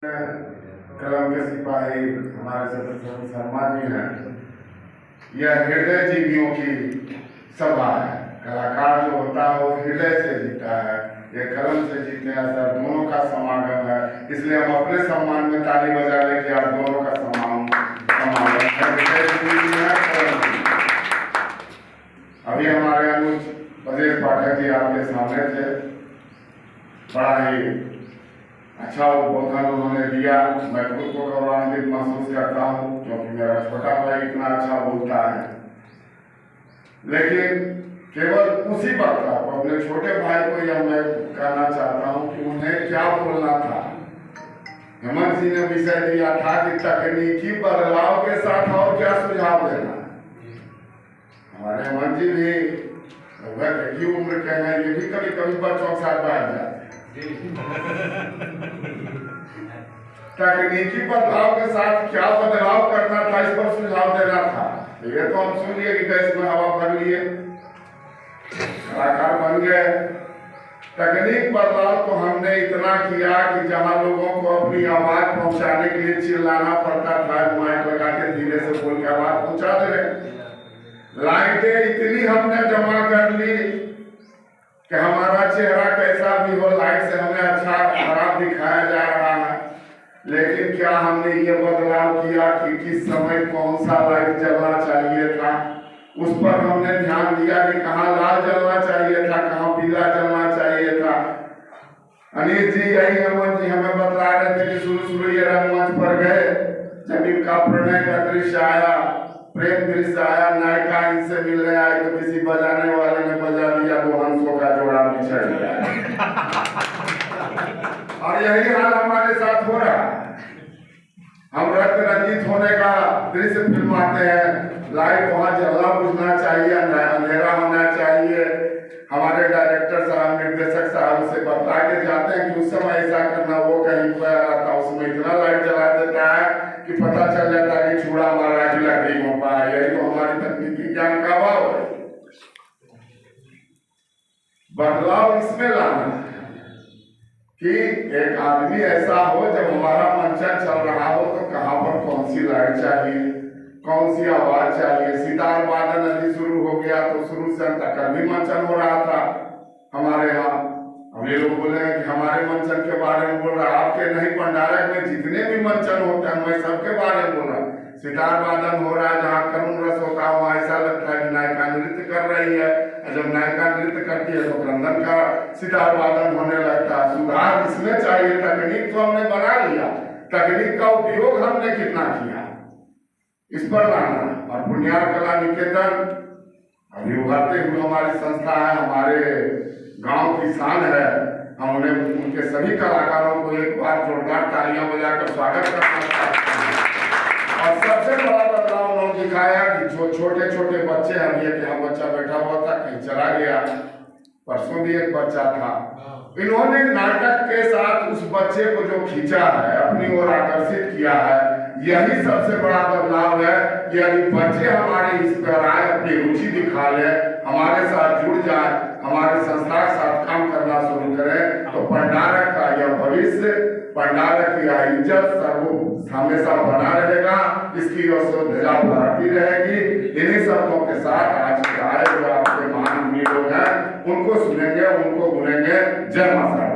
कलम के सिपाही हमारे सत्यव्रत शर्मा जी हैं। यह हृदय जीवियों की सभा है। कलाकार जो होता है वो हृदय से जीता है, ये कलम से जीते हैं सर। दोनों का समागम है, इसलिए हम अपने सम्मान में ताली बजा लें कि आज दोनों का समागम अभी हमारे अनुज ब्रजेश पाठक जी आपके सामने थे। बड़ा ही अच्छा उद्बोधन उन्होंने दिया। मैं खुद को गौरवान्वित महसूस करता हूँ क्योंकि मेरा छोटा भाई इतना अच्छा बोलता है। लेकिन केवल उसी वक्त आप अपने छोटे भाई को यह मैं कहना चाहता हूँ कि उन्हें क्या बोलना था। हेमंत जी ने विषय दिया था कि तकनीकी बदलाव के साथ और क्या सुझाव देना। हमारे हेमंत जी भी की उम्र के हैं, ये भी कभी कभी बच्चों के साथ बैठ जाते। तकनीकी बदलाव के साथ क्या बदलाव करना था, इस पर सुझाव देना था। ये तो हम सुन लिए कि गैस में हवा भर लिए, कलाकार बन गए। तकनीक बदलाव तो हमने इतना किया कि जहां लोगों को अपनी आवाज पहुंचाने के लिए चिल्लाना पड़ता था, माइक लगा के धीरे से बोल के आवाज पहुंचा दे रहे। लाइटें इतनी हमने जमा कर ली कि हमारा चेहरा कैसा भी हो, लाइट से हमें अच्छा खराब दिखाया जा रहा है। लेकिन क्या हमने ये बदलाव किया कि किस समय कौन सा लाइट जलना चाहिए था, उस पर हमने ध्यान दिया कि कहाँ लाल जलना चाहिए था, कहाँ पीला जलना चाहिए था। अनिल जी यही हेमंत जी हमें बता रहे थे कि शुरू ये रंगमंच पर गए, जब इनका प्रणय का दृश्य आया, प्रेम दृश्य आया, नायिका इनसे मिलने आई तो किसी बजाने वाले ने बजा दिया तो हंसों का जोड़ा बिछड़ गया। और यही हाल हमारे साथ हो रहा है। हम रक्त रंजित होने का दृश्य फिल्माते हैं, लाइट वहां जलना बुझना चाहिए, अंधेरा होना चाहिए। हमारे डायरेक्टर साहब, निर्देशक साहब से बता के जाते हैं कि उस समय ऐसा करना, वो कहीं खोया रहता, उसमें इतना लाइट जला देता है कि पता चल जाता है कि छुड़ा हमारा अगला नहीं हो पाया। यही तो हमारी तकनीकी ज्ञान का अभाव है। बदलाव इसमें लाना कि एक आदमी ऐसा हो, जब हमारा मंचन चल रहा हो तो कहाँ पर कौन सी लाइट चाहिए, कौन सी आवाज चाहिए। सितार वादन यदि शुरू हो गया तो शुरू से अंत तक भी मंचन हो रहा था हमारे यहाँ। अब ये लोग बोले कि हमारे मंचन के बारे में बोल रहा, आपके नहीं, पंडारक में जितने भी मंचन होते हैं मैं सबके बारे में बोल रहा। सितार वादन हो रहा है, जहाँ करुण रस होता है वहाँ ऐसा लगता है कि नायिका नृत्य कर रही है, और जब नायिका नृत्य करती है तो क्रंदन का सितार वादन होने लगता है। सुधार इसमें चाहिए। तकनीक तो हमने बना लिया, तकनीक का उपयोग हमने कितना किया, इस पर लाना। और पुण्यार कला निकेतन अभी उभरते हुए हमारी संस्था है, हमारे गांव की शान है। हम उन्हें, उनके सभी कलाकारों को एक बार जोरदार तालियां बजाकर स्वागत करना चाहते हैं। और सबसे बड़ा बदलाव उन्होंने दिखाया कि जो छोटे छोटे बच्चे, हम ये कि हम बच्चा बैठा हुआ था कहीं चला गया, परसों भी एक बच्चा था, इन्होंने नाटक के साथ उस बच्चे को जो खींचा है, अपनी ओर आकर्षित किया है, यही सबसे बड़ा बदलाव है। यदि बच्चे हमारे इस पर आए, अपनी रुचि दिखा ले, हमारे साथ जुड़ जाए, हमारे संस्था के साथ काम करना शुरू करें, तो पंडारक का यह भविष्य, पंडारक की यह इज्जत सर्व हमेशा बना रहेगा। इसकी ध्वजा फहराती रहेगी। इन्हीं शब्दों के साथ आज के आए जो आपके महान लोग हैं उनको सुनेंगे, उनको बुनेंगे। जय माता।